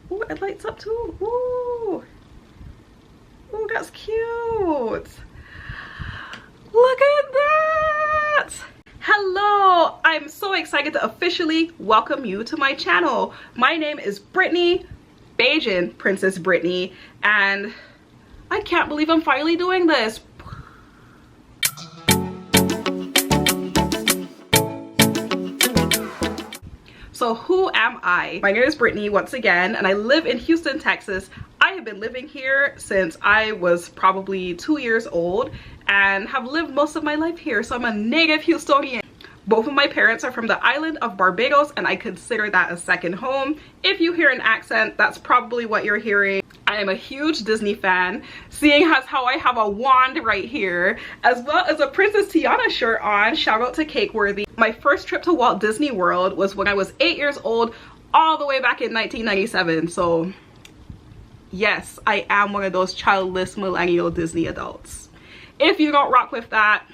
Oh, it lights up too. Ooh. Oh, that's cute. Look at that. Hello, I'm so excited to officially welcome you to my channel. My name is Brittany, Beijing Princess Brittany, and I can't believe I'm finally doing this. So who am I? My name is Brittany once again, and I live in Houston, Texas. I have been living here since I was probably 2 years old and have lived most of my life here, so I'm a native Houstonian. Both of my parents are from the island of Barbados, and I consider that a second home. If you hear an accent, that's probably what you're hearing. I am a huge Disney fan, seeing as how I have a wand right here, as well as a Princess Tiana shirt on. Shout out to Cakeworthy. My first trip to Walt Disney World was when I was 8 years old, all the way back in 1997. So yes, I am one of those childless millennial Disney adults. If you don't rock with that,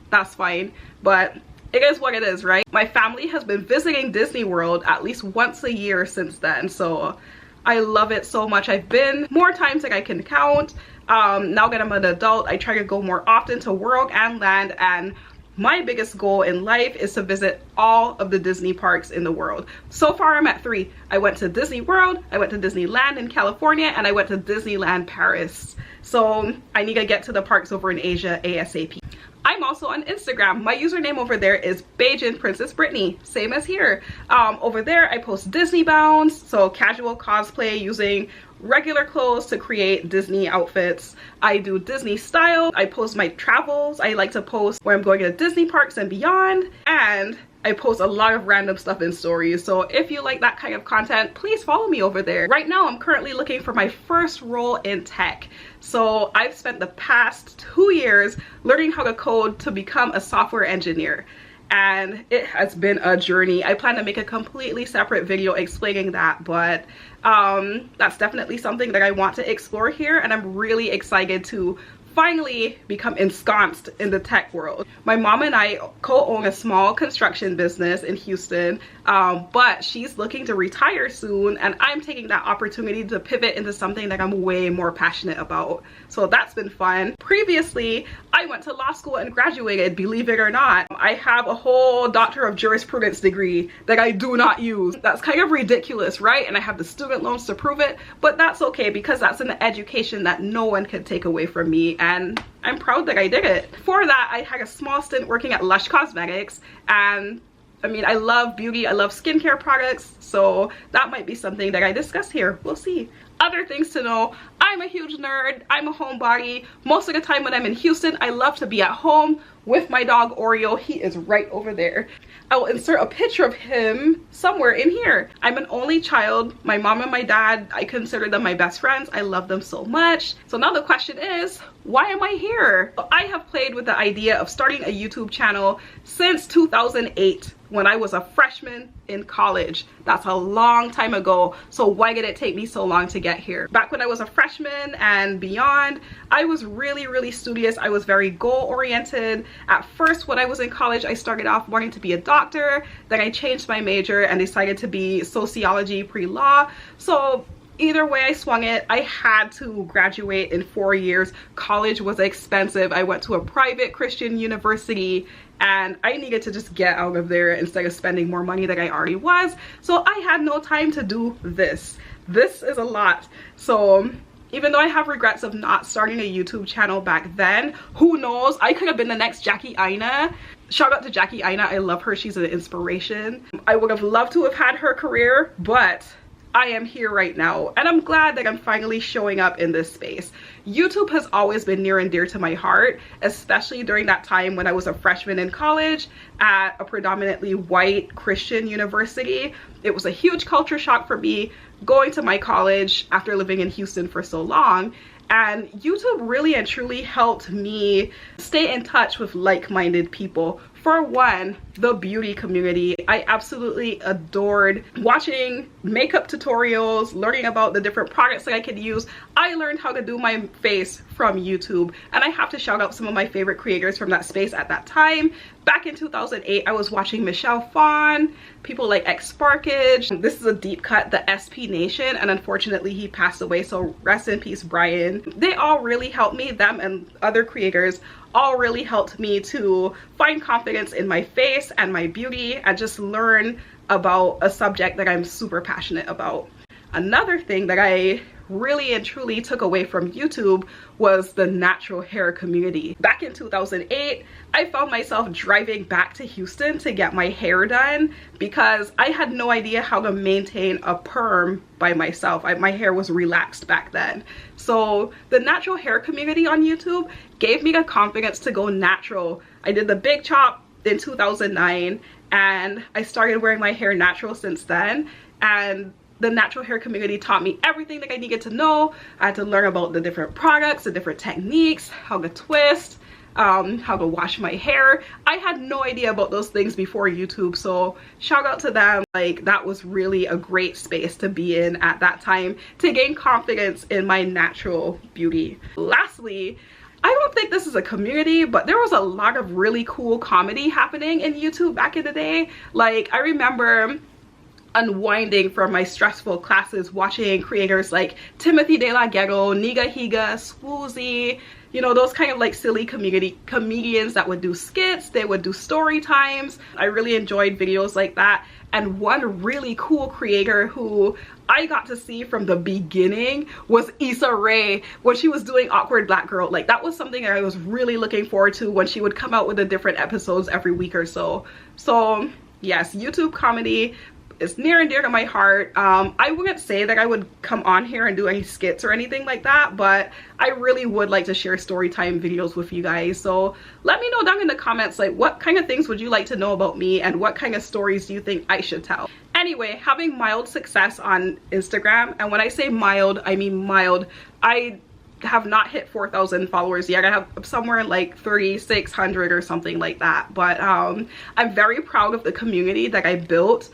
that's fine, but it is what it is, right? My family has been visiting Disney World at least once a year since then, so I love it so much. I've been more times than I can count. Now that I'm an adult, I try to go more often to World and Land, and my biggest goal in life is to visit all of the Disney parks in the world. So far, I'm at 3. I went to Disney World, I went to Disneyland in California, and I went to Disneyland Paris. So I need to get to the parks over in Asia ASAP. I'm also on Instagram. My username over there is Beijing Princess Brittany, same as here. Over there, I post Disneybound, so casual cosplay using regular clothes to create Disney outfits. I do Disney style. I post my travels. I like to post where I'm going to Disney parks and beyond, and I post a lot of random stuff in stories. So if you like that kind of content, please follow me over there. Right now, I'm currently looking for my first role in tech. So I've spent the past 2 years learning how to code to become a software engineer, and it has been a journey. I plan to make a completely separate video explaining that, but that's definitely something that I want to explore here, and I'm really excited to finally become ensconced in the tech world. My mom and I co-own a small construction business in Houston, but she's looking to retire soon, and I'm taking that opportunity to pivot into something that I'm way more passionate about. So that's been fun. Previously, I went to law school and graduated, believe it or not. I have a whole Doctor of Jurisprudence degree that I do not use. That's kind of ridiculous, right? And I have the student loans to prove it, but that's okay because that's an education that no one can take away from me, and I'm proud that I did it. Before that, I had a small stint working at Lush Cosmetics, and I mean, I love beauty, I love skincare products, so that might be something that I discuss here. We'll see. Other things to know: I'm a huge nerd, I'm a homebody. Most of the time when I'm in Houston, I love to be at home with my dog Oreo. He is right over there. I will insert a picture of him somewhere in here. I'm an only child. My mom and my dad, I consider them my best friends. I love them so much. So now the question is, why am I here? I have played with the idea of starting a YouTube channel since 2008, when I was a freshman in college. That's a long time ago, so why did it take me so long to get here? Back when I was a freshman and beyond, I was really studious. I was very goal-oriented. At first, when I was in college, I started off wanting to be a doctor. Then I changed my major and decided to be sociology pre-law. So either way I swung it, I had to graduate in 4 years. College was expensive. I went to a private Christian university, and I needed to just get out of there instead of spending more money than I already was. So I had no time to do this. This is a lot. So even though I have regrets of not starting a YouTube channel back then, who knows, I could have been the next Jackie Aina. Shout out to Jackie Aina, I love her, she's an inspiration. I would have loved to have had her career, but I am here right now, and I'm glad that I'm finally showing up in this space. YouTube has always been near and dear to my heart, especially during that time when I was a freshman in college at a predominantly white Christian university. It was a huge culture shock for me going to my college after living in Houston for so long, and YouTube really and truly helped me stay in touch with like-minded people For one, the beauty community. I absolutely adored watching makeup tutorials, learning about the different products that I could use. I learned how to do my face from YouTube, and I have to shout out some of my favorite creators from that space at that time. Back in 2008, I was watching Michelle Phan, people like X Sparkage. This is a deep cut, the SP Nation, and unfortunately he passed away, so rest in peace, Brian. They all really helped me, them and other creators all really helped me to find confidence in my face and my beauty and just learn about a subject that I'm super passionate about. Another thing that I really and truly took away from YouTube was the natural hair community. Back in 2008, I found myself driving back to Houston to get my hair done because I had no idea how to maintain a perm by myself. My hair was relaxed back then. So the natural hair community on YouTube gave me the confidence to go natural. I did the big chop in 2009 and I started wearing my hair natural since then, and the natural hair community taught me everything that I needed to know. I had to learn about the different products, the different techniques, how to twist, how to wash my hair. I had no idea about those things before YouTube, so shout out to them. Like, that was really a great space to be in at that time to gain confidence in my natural beauty. Lastly, I don't think this is a community, but there was a lot of really cool comedy happening in YouTube back in the day. Like, I remember unwinding from my stressful classes watching creators like Timothy De La Ghetto, Niga Higa, Swoozy, you know, those kind of like silly comedians that would do skits, they would do story times. I really enjoyed videos like that. And one really cool creator who I got to see from the beginning was Issa Rae when she was doing Awkward Black Girl. Like, that was something that I was really looking forward to when she would come out with the different episodes every week or so. So yes, YouTube comedy is near and dear to my heart. I wouldn't say that I would come on here and do any skits or anything like that, but I really would like to share story time videos with you guys. So let me know down in the comments, like, what kind of things would you like to know about me and what kind of stories do you think I should tell? Anyway, having mild success on Instagram, and when I say mild, I mean mild. I have not hit 4,000 followers yet. I have somewhere like 3,600 or something like that, but I'm very proud of the community that I built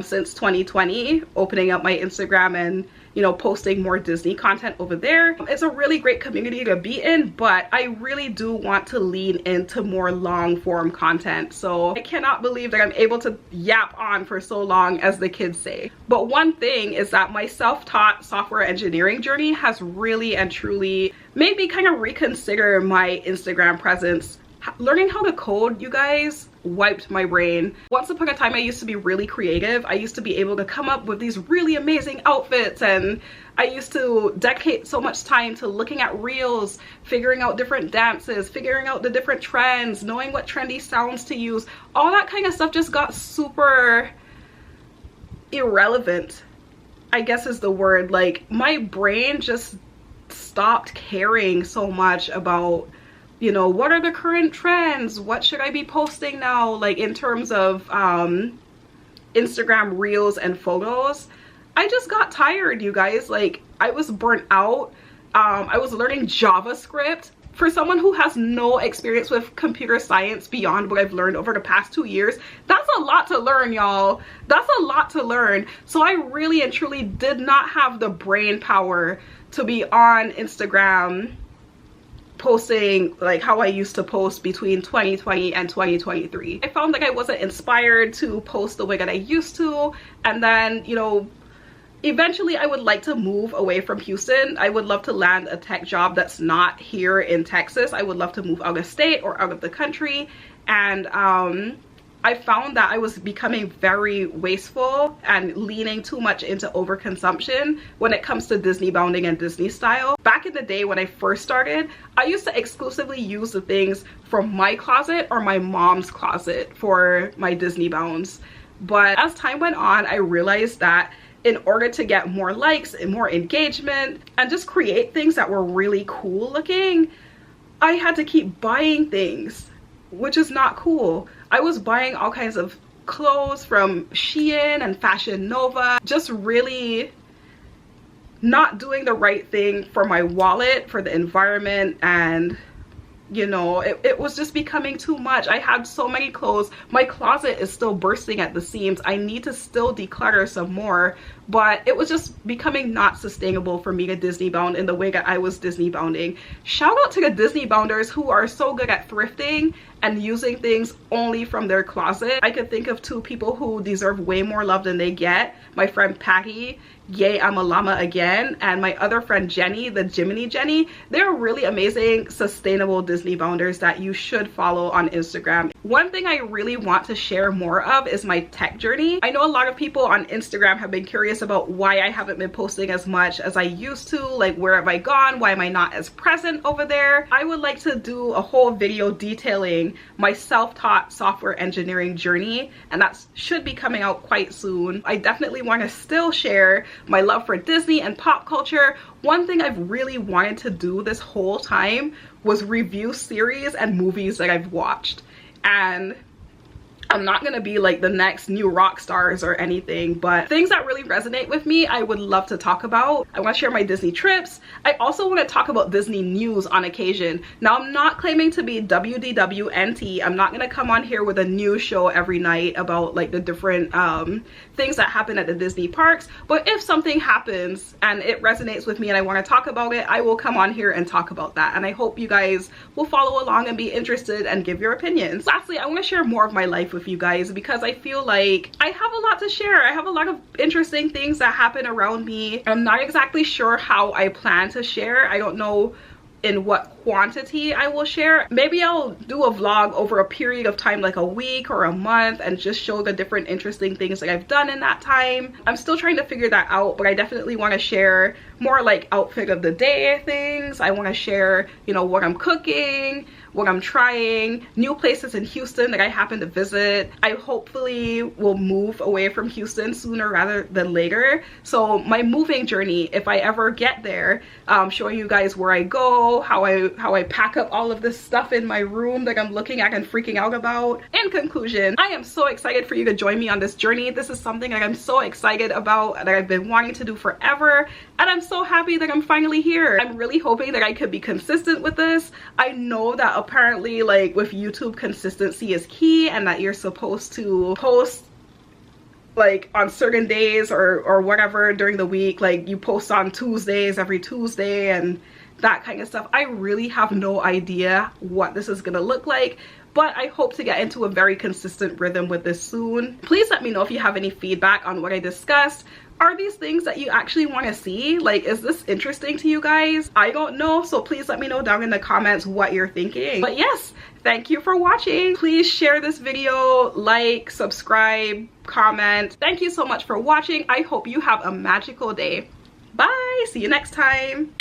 since 2020, opening up my Instagram and, you know, posting more Disney content over there. It's a really great community to be in, but I really do want to lean into more long form content. So I cannot believe that I'm able to yap on for so long, as the kids say. But one thing is that my self-taught software engineering journey has really and truly made me kind of reconsider my Instagram presence. Learning how to code, you guys, wiped my brain. Once upon a time, I used to be really creative. I used to be able to come up with these really amazing outfits, and I used to dedicate so much time to looking at reels, figuring out different dances, figuring out the different trends, knowing what trendy sounds to use. All that kind of stuff just got super irrelevant, I guess is the word. Like, my brain just stopped caring so much about, you know, what are the current trends? What should I be posting now? Like, in terms of Instagram reels and photos. I just got tired, you guys. Like, I was burnt out. I was learning JavaScript. For someone who has no experience with computer science beyond what I've learned over the past 2 years, that's a lot to learn, y'all. That's a lot to learn. So I really and truly did not have the brain power to be on Instagram posting like how I used to post between 2020 and 2023. I found like I wasn't inspired to post the way that I used to, and then, you know, eventually I would like to move away from Houston. I would love to land a tech job that's not here in Texas. I would love to move out of state or out of the country, and I found that I was becoming very wasteful and leaning too much into overconsumption when it comes to Disneybounding and Disney style. Back in the day when I first started, I used to exclusively use the things from my closet or my mom's closet for my Disneybounds. But as time went on, I realized that in order to get more likes and more engagement and just create things that were really cool looking, I had to keep buying things, which is not cool. I was buying all kinds of clothes from Shein and Fashion Nova, just really not doing the right thing for my wallet, for the environment, and you know, it was just becoming too much. I had so many clothes. My closet is still bursting at the seams. I need to still declutter some more, but it was just becoming not sustainable for me to Disneybound in the way that I was Disneybounding. Shout out to the Disneybounders who are so good at thrifting and using things only from their closet. I could think of two people who deserve way more love than they get. My friend Patty, yay I'm a llama again, and my other friend Jenny, the Jiminy Jenny. They're really amazing, sustainable Disneybounders that you should follow on Instagram. One thing I really want to share more of is my tech journey. I know a lot of people on Instagram have been curious about why I haven't been posting as much as I used to, like where have I gone, why am I not as present over there. I would like to do a whole video detailing my self-taught software engineering journey, and that should be coming out quite soon. I definitely want to still share my love for Disney and pop culture. One thing I've really wanted to do this whole time was review series and movies that I've watched, and I'm not gonna be like the next new rock stars or anything, but things that really resonate with me I would love to talk about. I want to share my Disney trips. I also want to talk about Disney news on occasion. Now, I'm not claiming to be WDWNT. I'm not gonna come on here with a news show every night about like the different things that happen at the Disney parks, but if something happens and it resonates with me and I want to talk about it, I will come on here and talk about that, and I hope you guys will follow along and be interested and give your opinions. Lastly, I want to share more of my life with you guys because I feel like I have a lot to share. I have a lot of interesting things that happen around me. I'm not exactly sure how I plan to share. I don't know in what quantity I will share. Maybe I'll do a vlog over a period of time, like a week or a month, and just show the different interesting things that I've done in that time. I'm still trying to figure that out, but I definitely want to share more like outfit of the day things. I want to share, you know, what I'm cooking, what I'm trying, new places in Houston that I happen to visit. I hopefully will move away from Houston sooner rather than later. So my moving journey, if I ever get there, showing you guys where I go, how I pack up all of this stuff in my room that I'm looking at and freaking out about. In conclusion, I am so excited for you to join me on this journey. This is something that I'm so excited about, that I've been wanting to do forever, and I'm so happy that I'm finally here. I'm really hoping that I could be consistent with this. I know that apparently, like with YouTube, consistency is key, and that you're supposed to post like on certain days or whatever during the week. Like you post on Tuesdays, every Tuesday, and that kind of stuff. I really have no idea what this is gonna look like, but I hope to get into a very consistent rhythm with this soon. Please let me know if you have any feedback on what I discussed. Are these things that you actually want to see? Like, is this interesting to you guys? I don't know, so please let me know down in the comments what you're thinking. But yes, thank you for watching. Please share this video, like, subscribe, comment. Thank you so much for watching. I hope you have a magical day. Bye, see you next time.